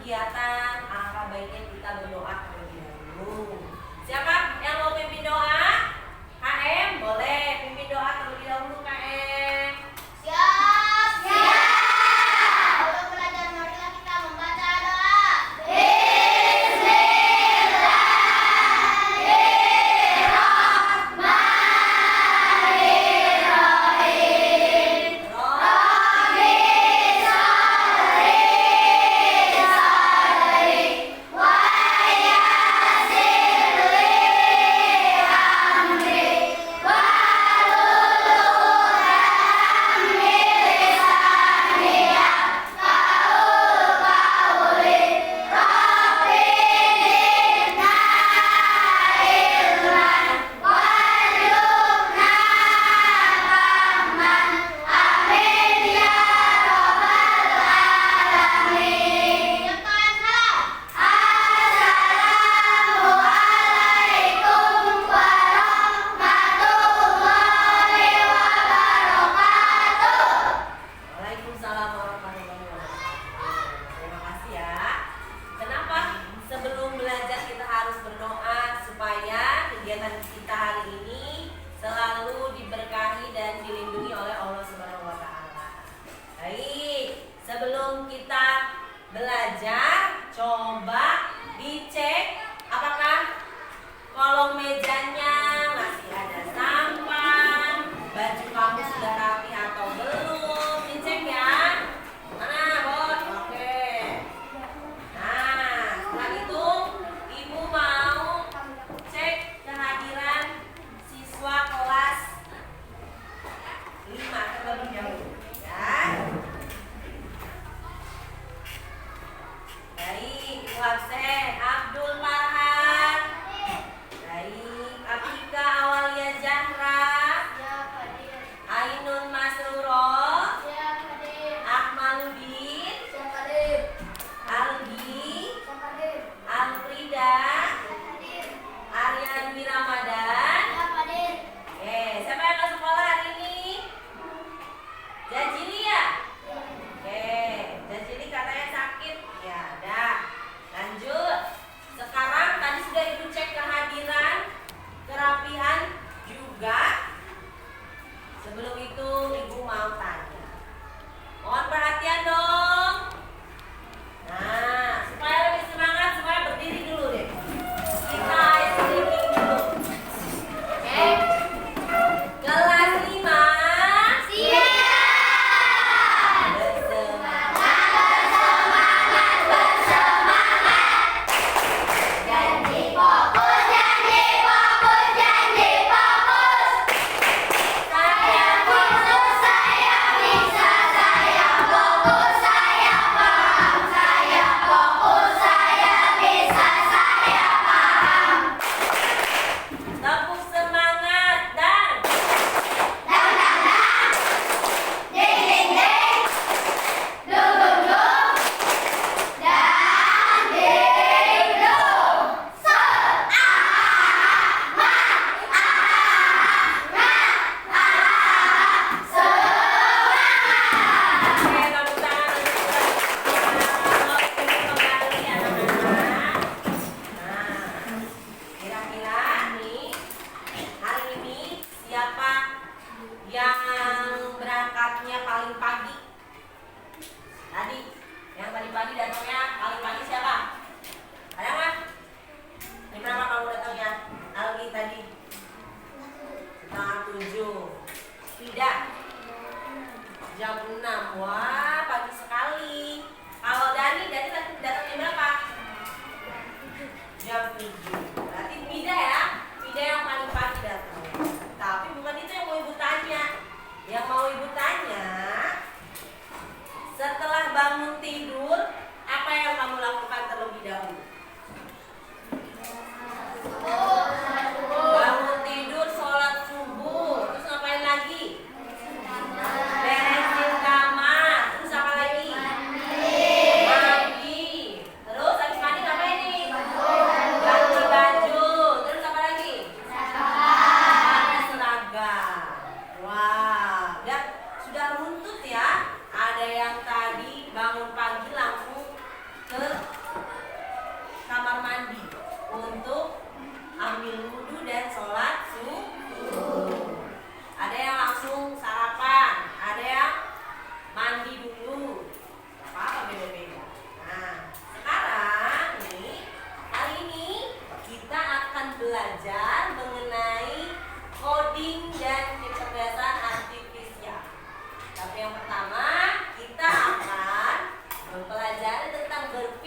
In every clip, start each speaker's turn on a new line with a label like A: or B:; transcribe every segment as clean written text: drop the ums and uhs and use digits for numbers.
A: kegiatan, alangkah baiknya kita berdoa terlebih dahulu. Siapa yang mau pimpin doa? KM, boleh pimpin doa terlebih dahulu KM.
B: Siap, siap. Untuk belajar marilah kita membaca doa.
A: Waalaikumsalam warahmatullahi wabarakatuh. Terima kasih ya. Kenapa sebelum belajar kita harus berdoa supaya kegiatan kita hari ini selalu diberkahi dan dilindungi oleh Allah Subhanahu wa taala. Baik, sebelum kita belajar, coba dicek apakah kolong mejanya masih ada sampah, baju kamu sudah rapi atau belum, dicek ya. Mana Bot? Oke. Nah, setelah itu ibu mau cek kehadiran siswa kelas 5 terlebih dahulu ya. Baik, Ibu absen Abdul Farhan. Baik, Atika Awalia Zahra, Ainun Masruro, Akmaludin, Aldi, Alfrida, Arya Dwi Ramadan. Oke, siapa yang ke sekolah hari ini? Jajili ya? Oke, Jajili katanya sakit. Ya, dah. Lanjut.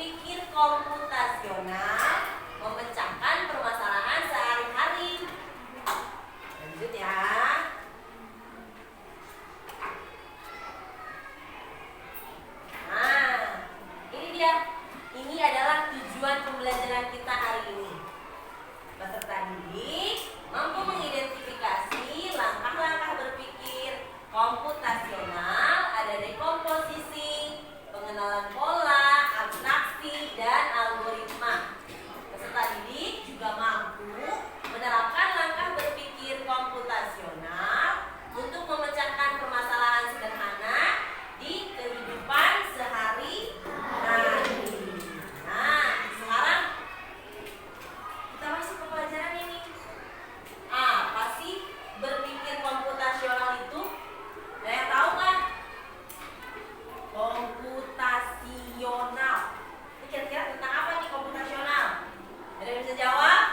A: berpikir komputasional, memecahkan permasalahan sehari-hari. Lanjut ya. Nah, ini dia. Ini adalah tujuan pembelajaran kita hari ini. Peserta didik mampu mengidentifikasi langkah-langkah berpikir komputasional, ada dekomposisi, pengenalan pola, abstraksi, dan algoritma. Peserta didik juga mampu menerapkan langkah berpikir komputasional untuk memecahkan permasalahan sederhana di kehidupan sehari-hari. Nah, sekarang kita masuk ke pelajaran ini. Apa sih berpikir komputasional itu? Ada yang tahu kan? Komputasional. Ini kira-kira tentang apa nih komputasional? Ada yang bisa jawab?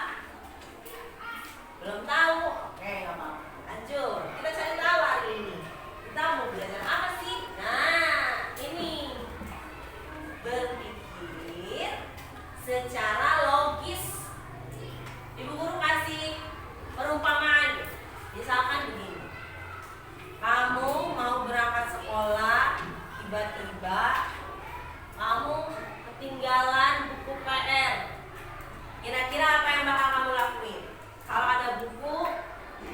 A: Belum tahu? Oke, nggak apa-apa. Lanjut. Kita cari tahu hari ini. Kita mau belajar apa sih? Nah, ini berpikir secara logis. Ibu guru kasih perumpamaan. Misalkan begini. Kamu mau berangkat sekolah, tiba-tiba kamu ketinggalan buku PR. Kira-kira apa yang bakal kamu lakuin? Kalau ada buku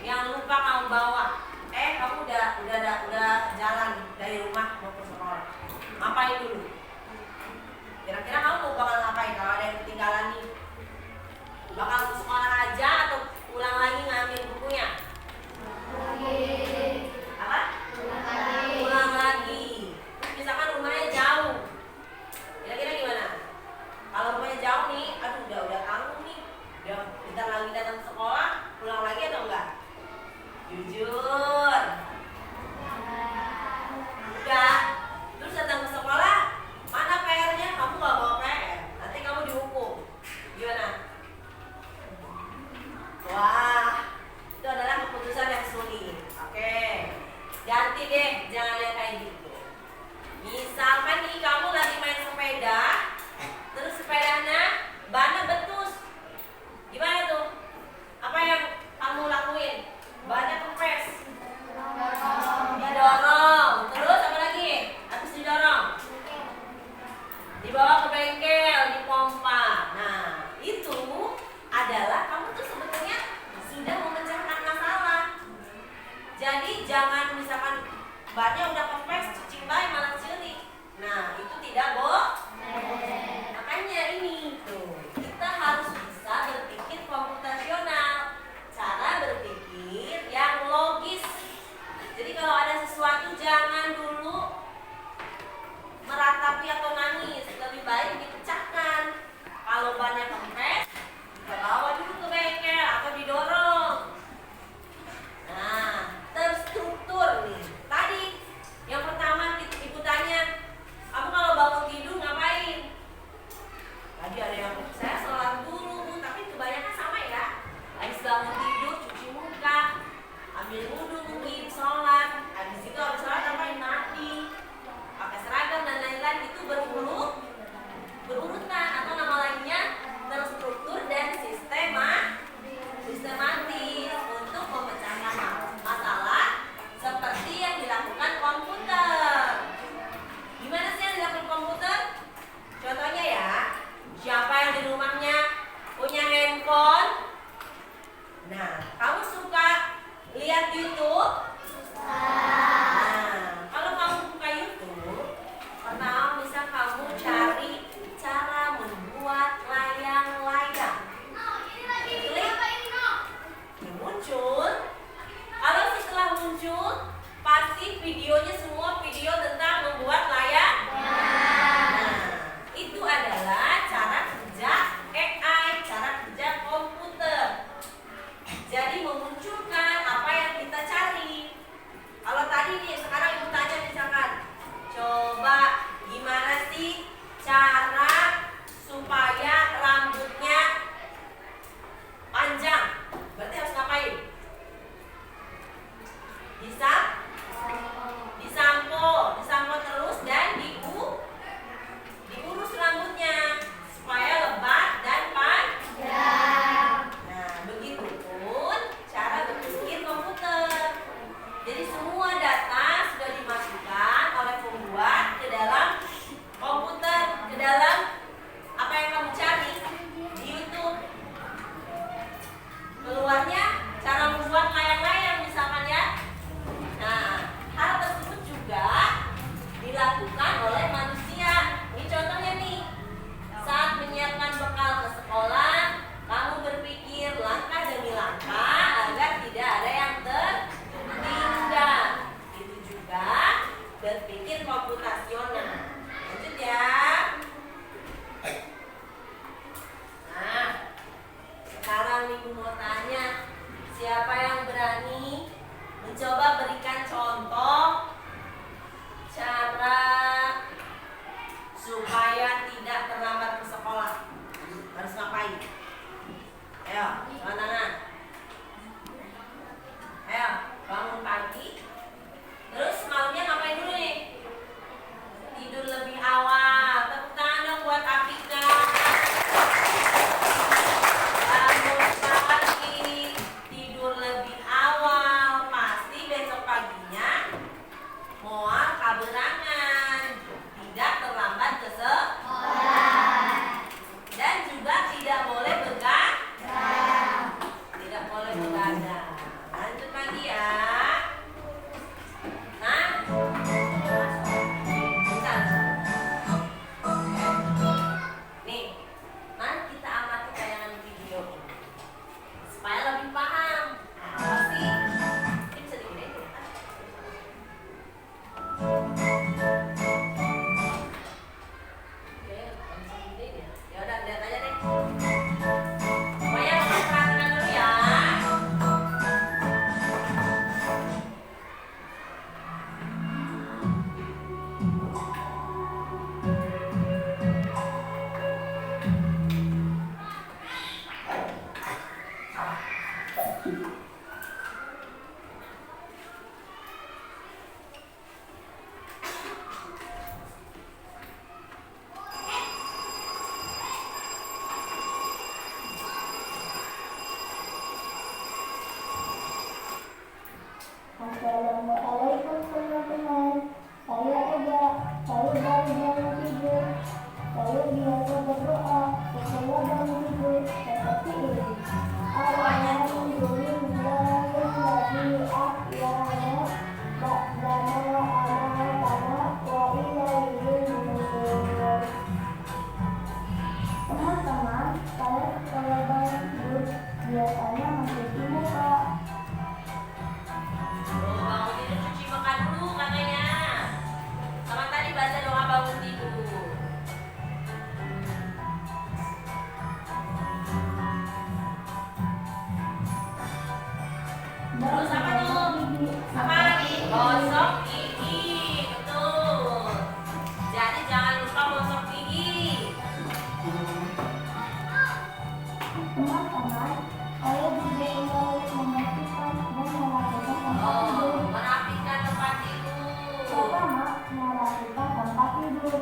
A: yang lupa kamu bawa, kamu udah jalan dari rumah mau ke sekolah. Ngapain dulu? Kira-kira kamu bakal ngapain kalau ada yang ketinggalan nih? Bakal ke sekolah aja atau ulang lagi ngambil bukunya? Apa? Ulang lagi. Terus misalkan rumahnya jauh, kira-kira gimana? Kalau rumahnya jauh nih, aduh udah tanggung nih, udah bentar lagi datang ke sekolah, ulang lagi atau enggak? Jujur. Udah. Terus datang ke sekolah, mana PR-nya? Kamu nggak bawa PR, nanti kamu dihukum. Gimana? Wah, itu adalah keputusan yang sulit. Oke, ganti deh, jangan yang kayak gitu. Misalkan nih kamu lagi main sepeda, terus sepedanya bannya betus. Gimana tuh? Apa yang kamu lakuin? Bannya kempes. Didorong. Terus apa lagi? Habis didorong, dibawa ke bengkel, dipompa. Nah, itu adalah kamu tuh sebetulnya sudah memecahkan masalah. Jadi jangan misalkan bannya udah kempes, cicing bayi malah ceri. Nah, itu tidak boleh. Makanya ini tuh, kita harus bisa berpikir komputasional, cara berpikir yang logis. Jadi kalau ada sesuatu jangan dulu meratapi atau nangis, lebih baik dipecahkan. Kalau banyak kempes, kita bawa dulu ke bengkel atau didorong. Nah, terstruktur nih. Tadi tidak terlambat ke sekolah harus ngapain? Ayo, angkat tangan. Ayo, bangun pagi. Terus malamnya ngapain dulu nih? Tidur lebih awal. Tepuk tangan dong buat Afika. Bangun pagi, tidur lebih awal. Pasti besok paginya moal kaberangan. Tidak terlambat ke sekolah. Dan juga tidak boleh begadang. Tidak boleh begadang. Lanjut lagi ya. Nah, bentar. Nih, mari kita amati tayangan video ini supaya lebih paham. Apa sih? Ini bisa digedein ya? Oke, bisa digedein ya? Ya udah, lihat aja deh. Pokoknya kamu perhatikan dulu ya.
B: Assalamualaikum teman-teman. Saya Ega. Saya baru bangun tidur. Saya biasa berdoa setelah bangun tidur seperti ini. Alhamdulillahilladzi ahyana ba'dama amatana wa ilaihil nusyur. Teman-teman, saya setelah bangun tidur biasanya mencuci muka.
A: Bangun tidur cuci muka dulu katanya. Sama tadi baca doa bangun tidur. Terus apa tuh? Apa lagi? Gosok gigi. Betul. Jadi jangan lupa gosok gigi.
B: Teman-teman, saya juga kembali membersihkan dan merapikan tempat tidur.
A: Merapikan tempat tidur.
B: Pertama, merapikan tempat tidur.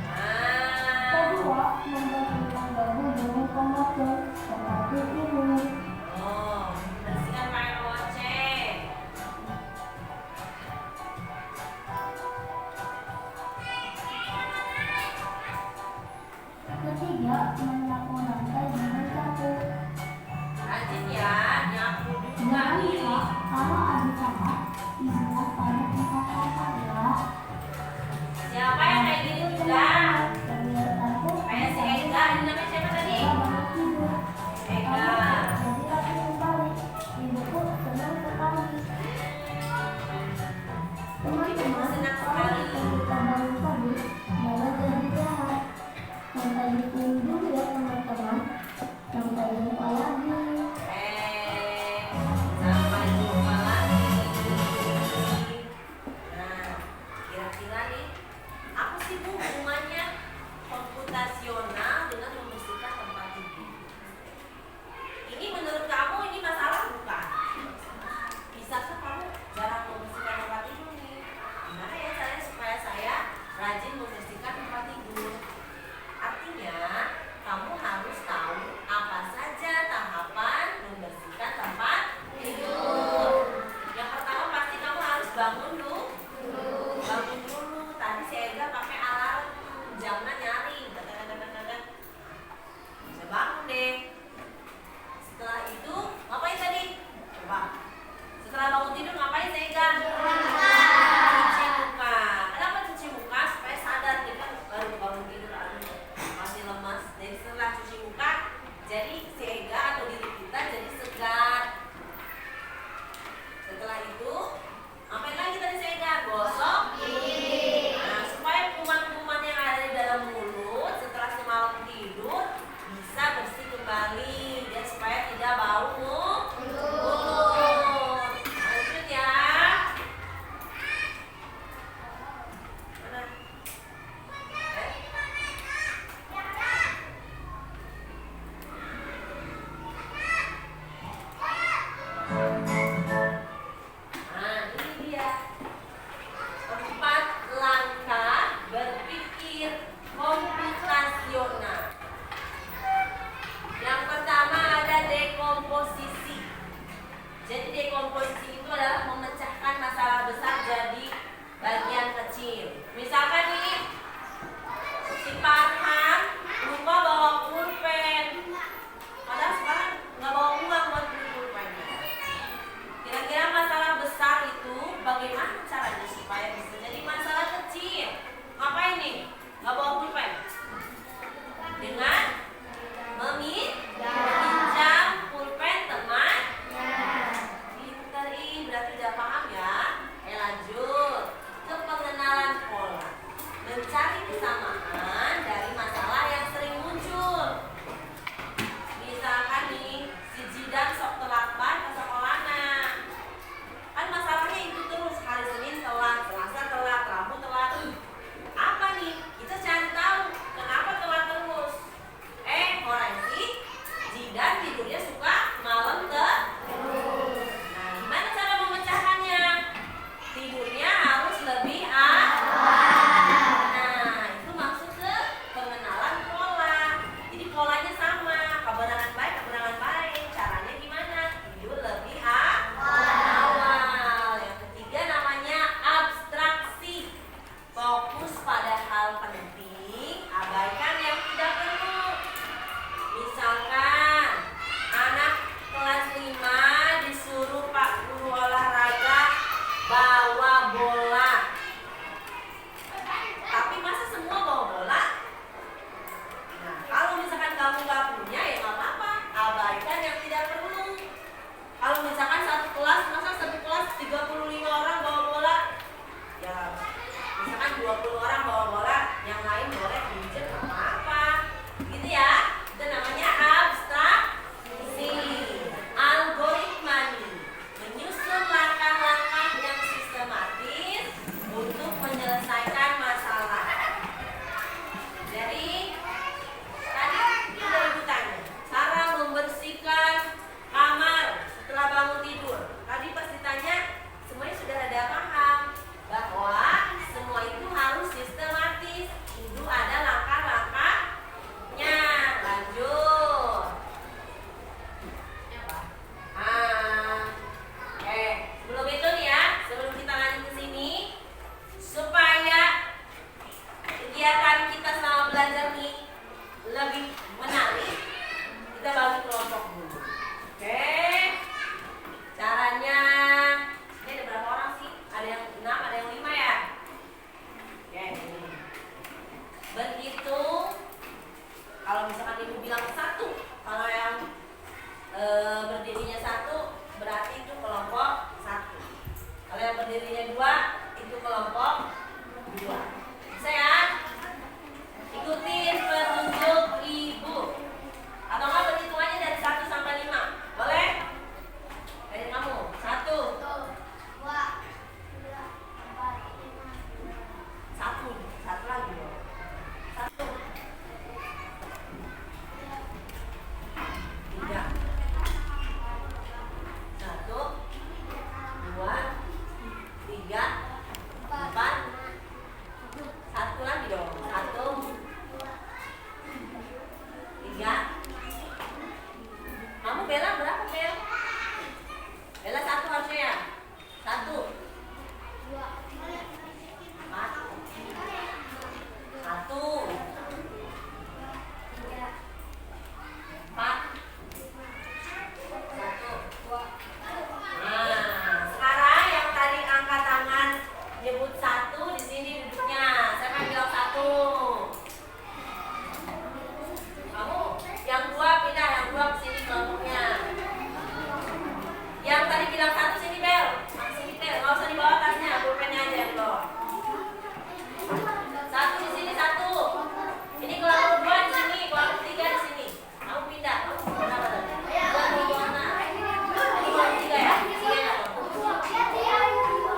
A: Nah,
B: Kedua, membersihkan dagu dengan pemotong seperti ini.
A: oh, bersihkan pakai goceng.
B: Ketiga, menyapu lantai dengan sapu.
A: Rajin ya, nyapu juga
B: Jangan
A: nih.
B: lupa kalau ada sampah, dibuang pada tempat sampah ya.
A: Siapa yang kayak gini juga?
B: Kebiasaanku
A: Kayak si Ega, ini namanya siapa tadi?
B: setelah bangun tidur.
A: Ega.
B: Jadi lagi kembali. Ibuku senang sekali. Teman-teman,
A: Senang
B: kalau
A: sekali.
B: kita bangun pagi, jangan jadi jahat. Sampai ditunggu ya teman-teman. Sampai jumpa lagi.
A: Sampai jumpa lagi. Nah, kira-kira nih, apa sih Bu hubungannya komputasional dengan membersihkan tempat tidur? Ini menurut kamu ini masalah bukan? Bisakah kamu jarang membersihkan tempat tidur nih? Gimana ya caranya supaya saya rajin membersihkan tempat tidur? Artinya, kamu harus tahu apa saja tahapan membersihkan tempat tidur. Yang pertama pasti kamu harus bangun dulu. Bangun dulu. Tadi si Ega pakai alarm, jamnya nyaring. Bisa bangun deh. Setelah itu ngapain tadi? Coba. Setelah bangun tidur ngapain si Ega? Cuci muka. Kenapa cuci muka? Supaya sadar dia kan baru bangun tidur, aduh masih lemas. Jadi setelah cuci muka, jadi si Ega atau diri kita jadi segar. Setelah itu ngapain lagi tadi si Ega? Gosok gigi. Nah, supaya kuman-kuman yang ada di dalam mulut setelah semalam tidur bisa bersih kembali dan supaya tidak bau mulut. berdirinya 2, itu kelompok 2. Bisa ya? Ikutin petunjuk ibu. Atau enggak perhitungannya dari 1 sampai 5. Boleh? Dari kamu. 1. 1 lagi dong. 1. 3. 1, 2, 3, 4. 1 lagi dong. 1, 3. Kamu Bella berapa, Bel? Bella 1 harusnya ya. 1. 4. 1. 4. 1. Nah, sekarang yang tadi angkat tangan nyebut 1 di sini duduknya. Siapa yang bilang 1? Kamu yang 2 pindah, yang 2 ke sini kelompoknya. Yang tadi bilang 1 sini Bel. Sini Bel, nggak usah dibawa tasnya, pulpennya aja yang dibawa. 1 di sini 1. Ini kelompok 2 di sini, kelompok 3 di sini. Kamu pindah, kamu pindah mana? Kelompok mana? Ini kelompok 3 ya? 3 ya kelompok.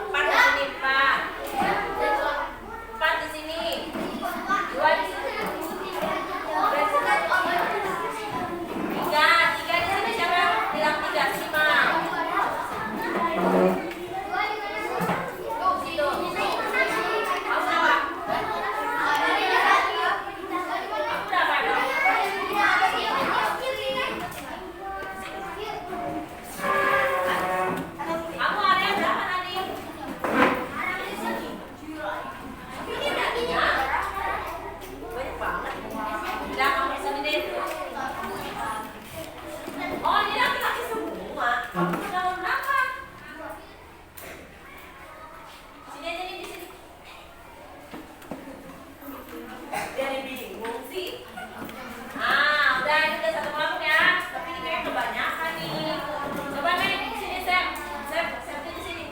A: 4 di sini 4. 4 di sini. 2 di sini. 3 di sini siapa yang bilang 3? Sini Mam. Oh, ini laki-laki semua. Kamu tinggal berapa? Sini aja nih, di sini. Biar bingung sih. Ah, udah ini udah 1 kelompok ya. Tapi ini kayak kebanyakan nih. Coba nih di sini Sam di sini.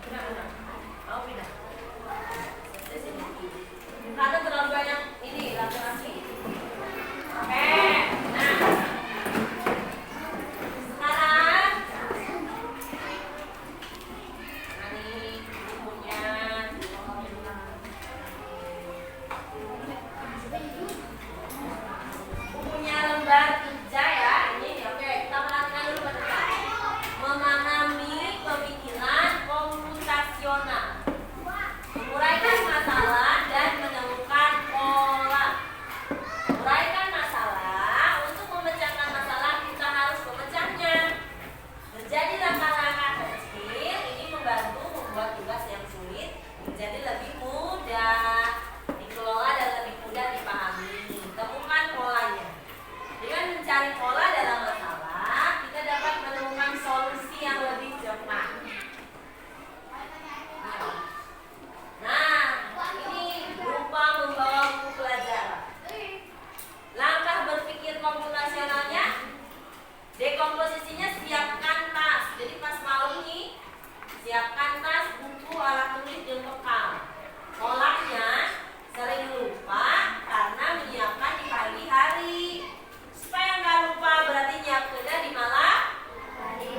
A: Pindah. Mau pindah. Di sini. Karena terlalu banyak ini laki-laki. Oke. Nah. Sekarang ini bukunya lembar 3 ya. Ini oke, kita perhatikan dulu peserta. Memahami pemikiran komputasional, menguraikan masalah dan menemukan pola. Uraikan masalah. Untuk memecahkan masalah kita harus memecahnya. Menjadi langkah-langkah kecil ini membantu membuat tugas yang sulit menjadi lebih mudah dikelola dan lebih mudah dipahami. Temukan polanya. Dengan mencari pola dalam masalah, kita dapat menemukan solusi yang lebih cepat. Nah, ini berupa membawa buku pelajaran. Langkah berpikir komputasionalnya, dekomposisinya siapkan tas. Jadi pas malam nih, siapkan tas, buku, alat tulis, dan bekal. Polanya sering lupa karena menyiapkan di pagi hari. Supaya nggak lupa berarti nyiapkannya di malam hari.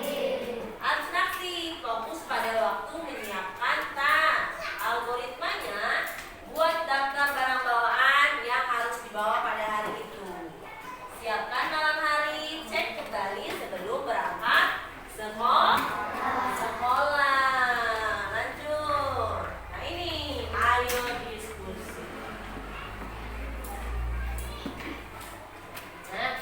A: Harus naksi, fokus pada waktu menyiapkan tas. Algoritmanya, buat daftar barang bawaan yang harus dibawa pada hari itu. Siapkan malam hari, cek kembali sebelum berangkat sekolah. Lanjut. Nah ini, ayo diskusi. Nah,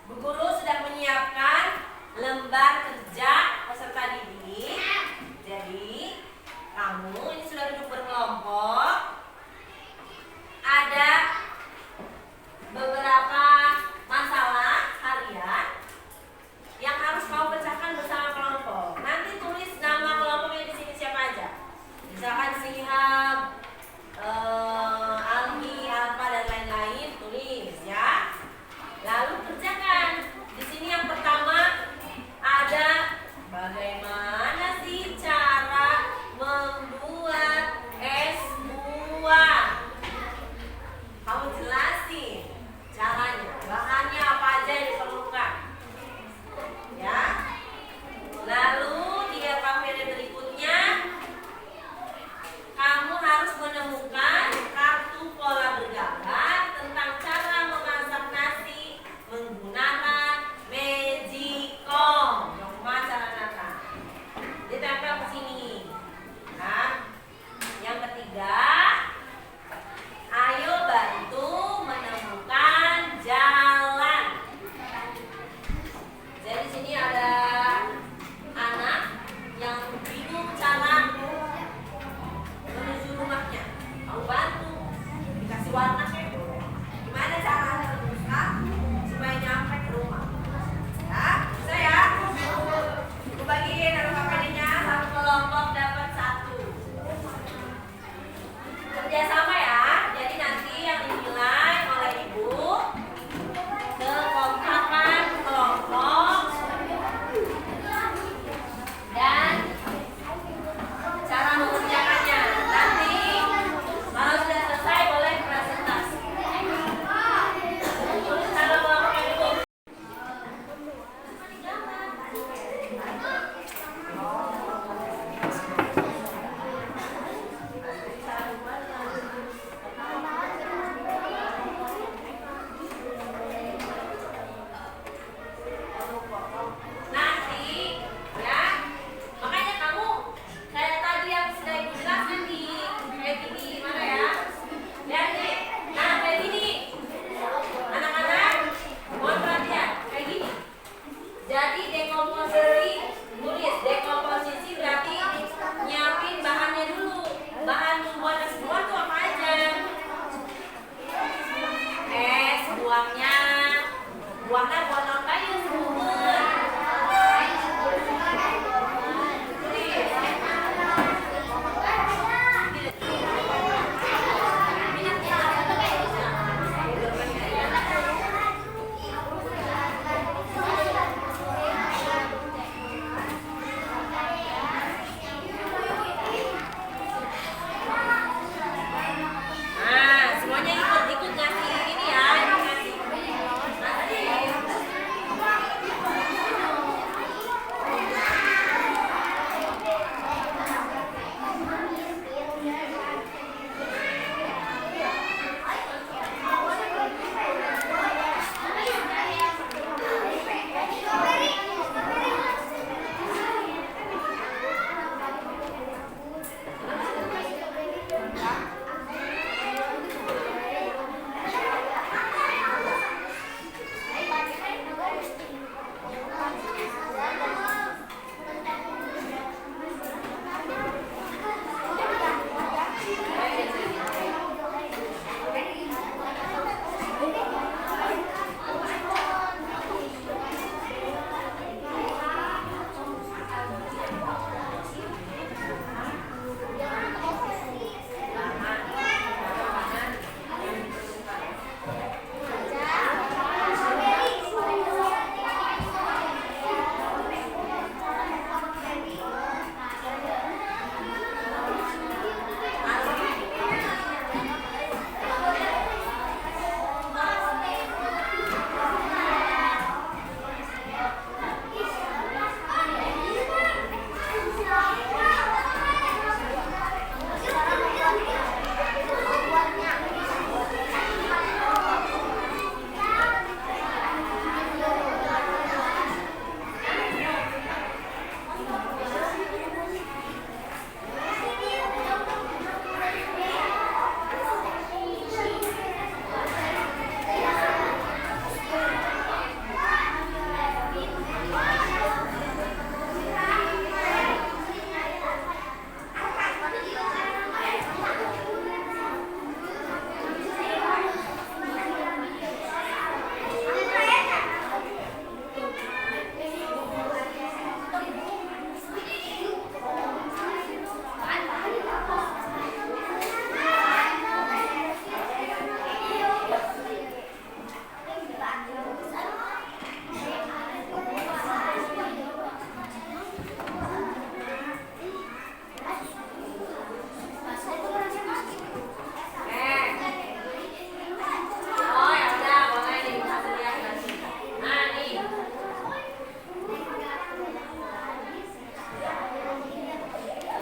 A: Bu Guru sudah menyiapkan lembar kerja peserta didik. Jadi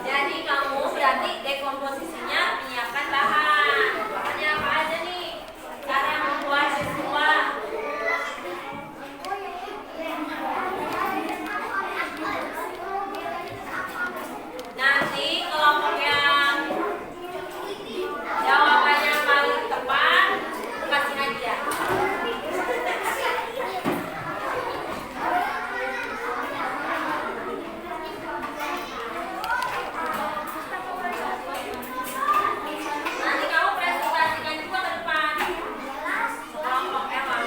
A: Jadi kamu berarti dekomposisinya menyiapkan bahan. Bahannya apa aja nih? Cara membuat siswa. Nanti kelompok yang jawabannya paling tepat kasih hadiah. Nanti kamu presentasikan juga ke depan. Kelompok emang.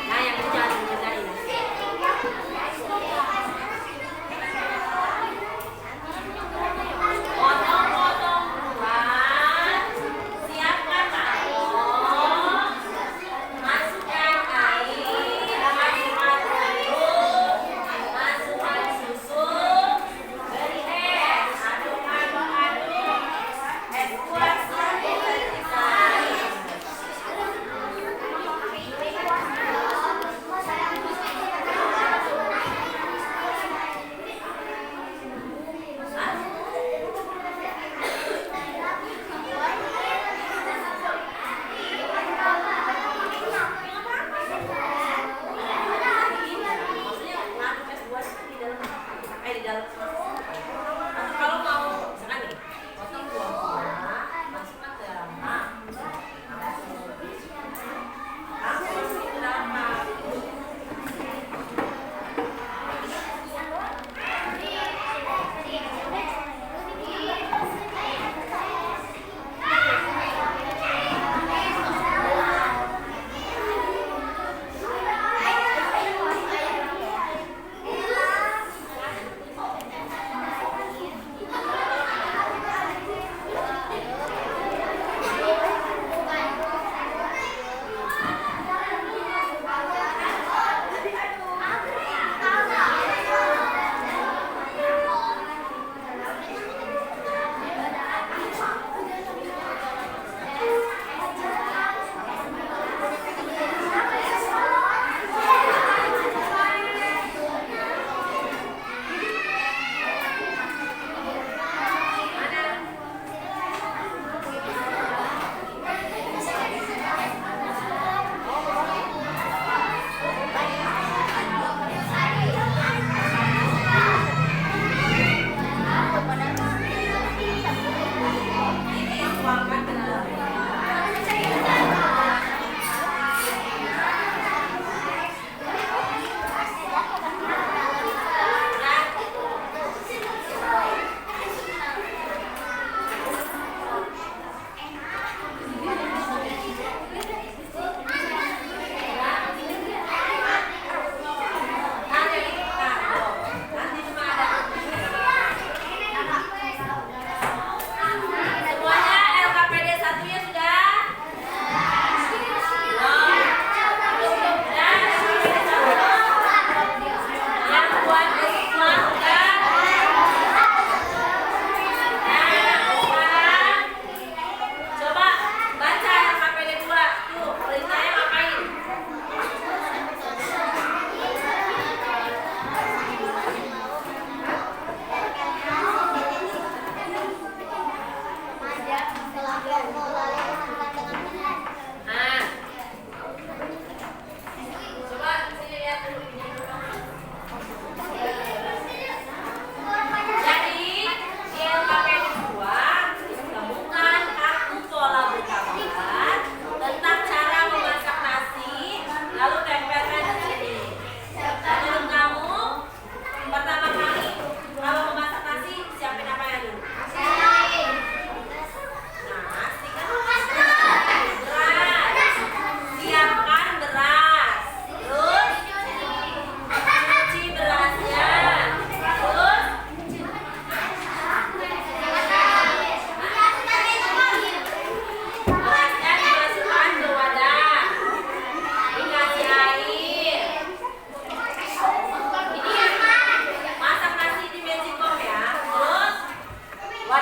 A: Nah, yang itu jangan dikerjain. Potong-potong buat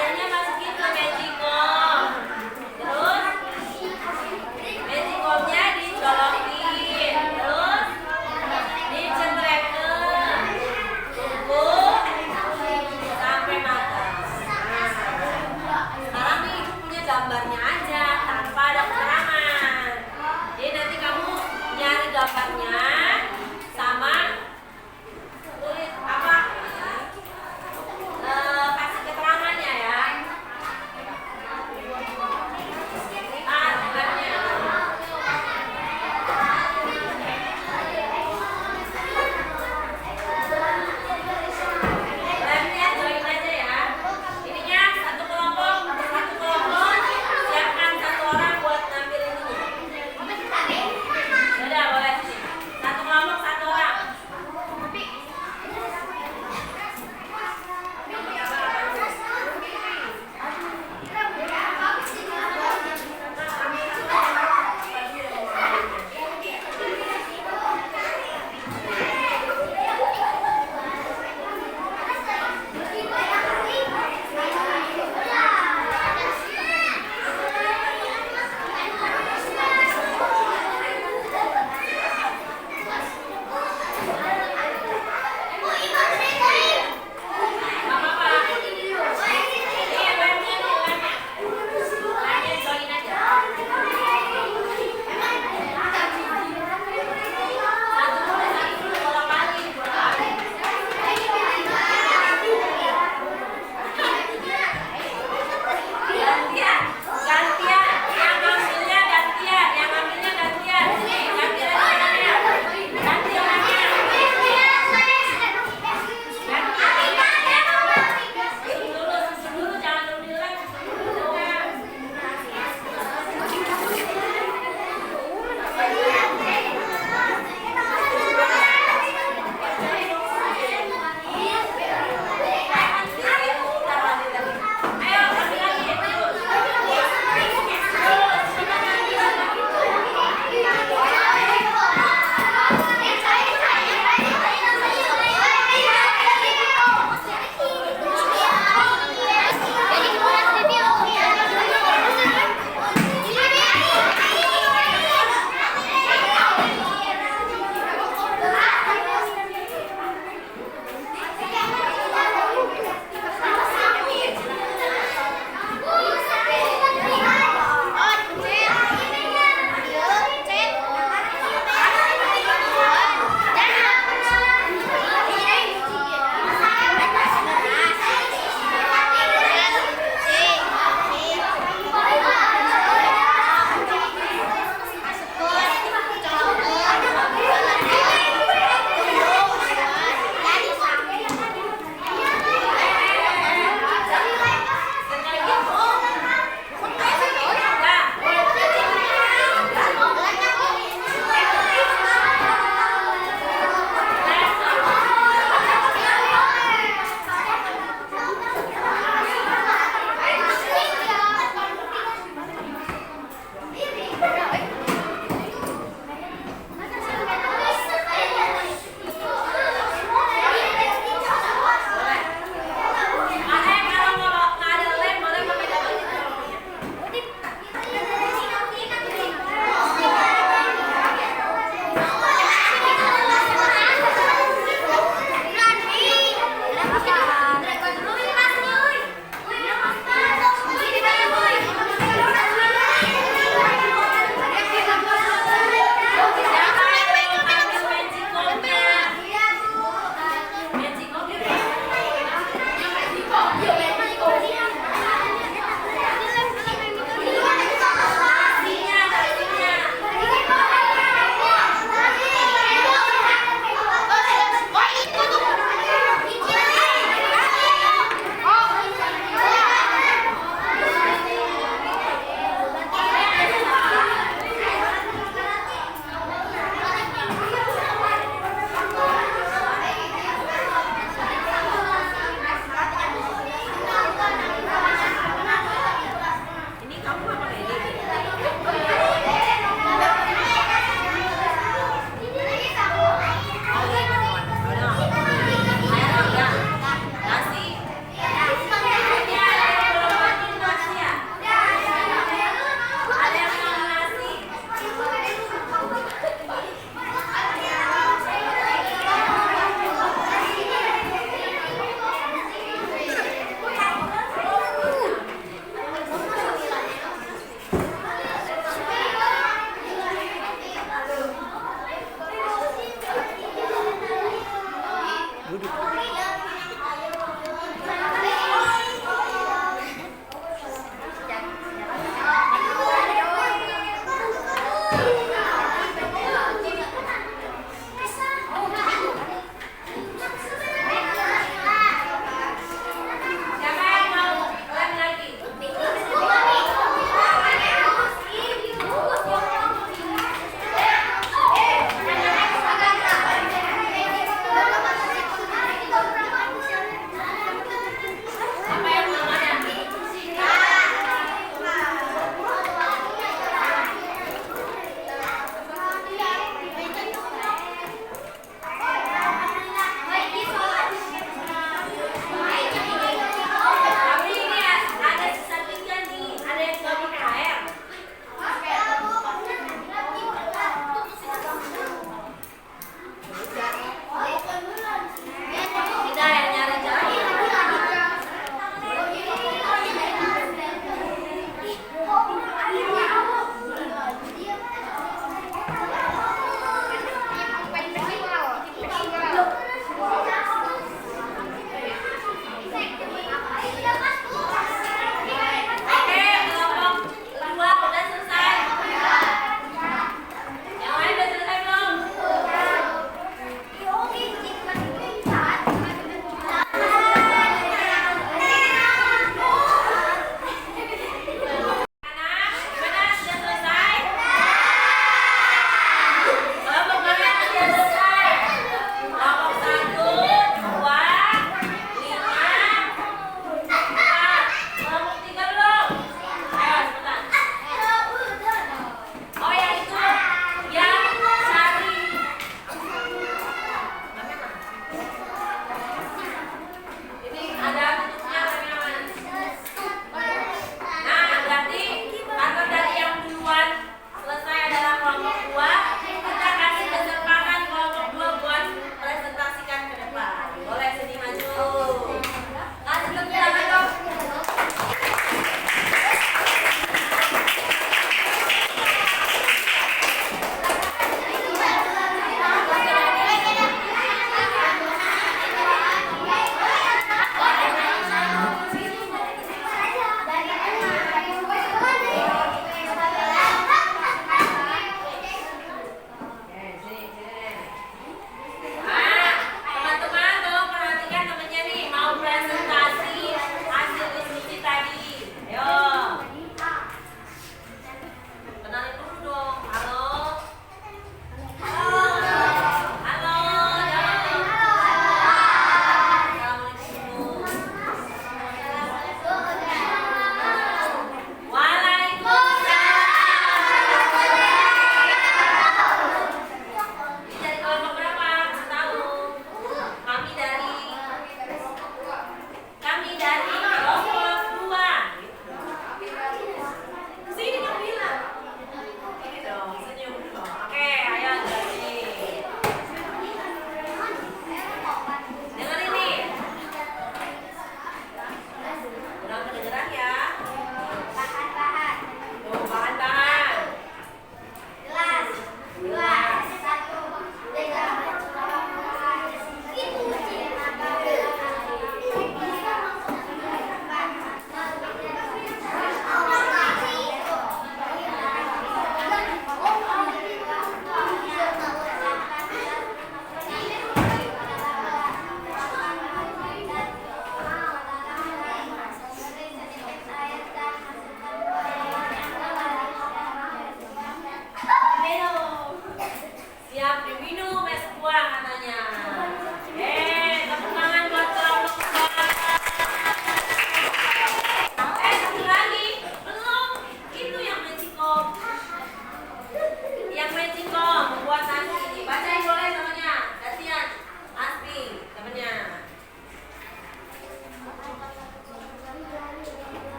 A: Adanya masukin ke magicom. Terus magicomnya dicolokin. Terus dicempreken. Tunggu sampai matang. Nah, sekarang nih ibu punya gambarnya aja tanpa ada keterangan. Jadi nanti kamu nyari gambarnya sama tulis apa kasih keterangannya ya.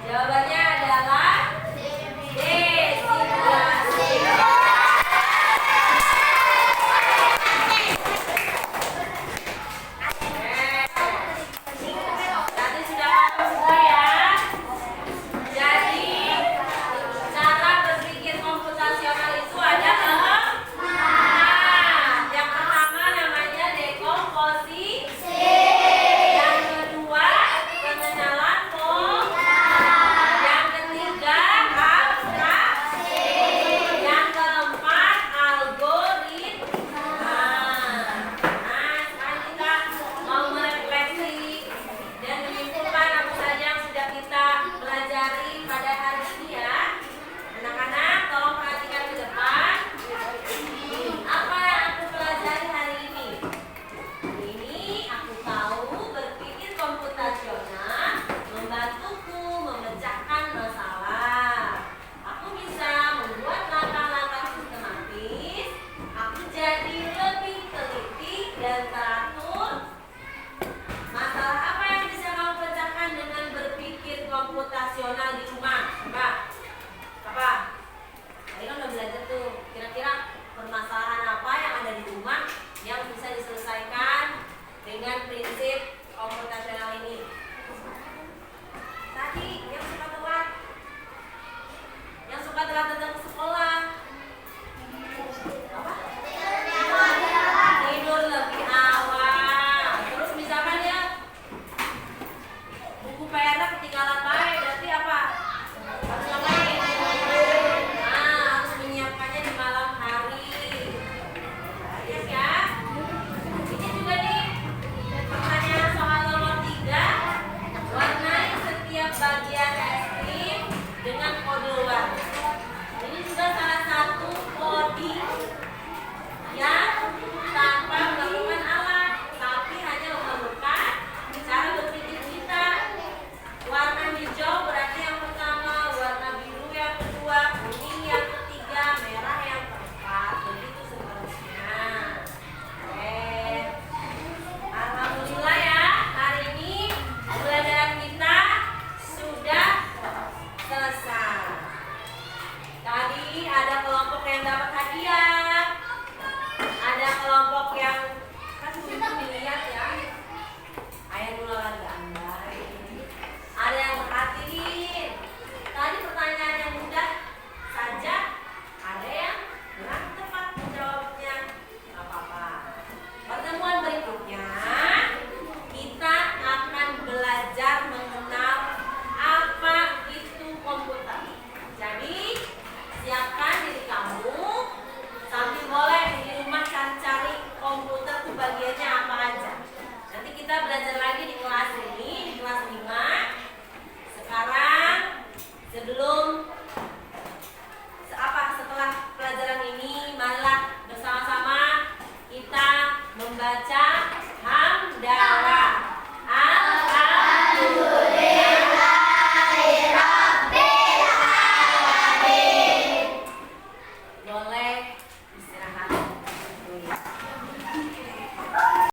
A: Jawabannya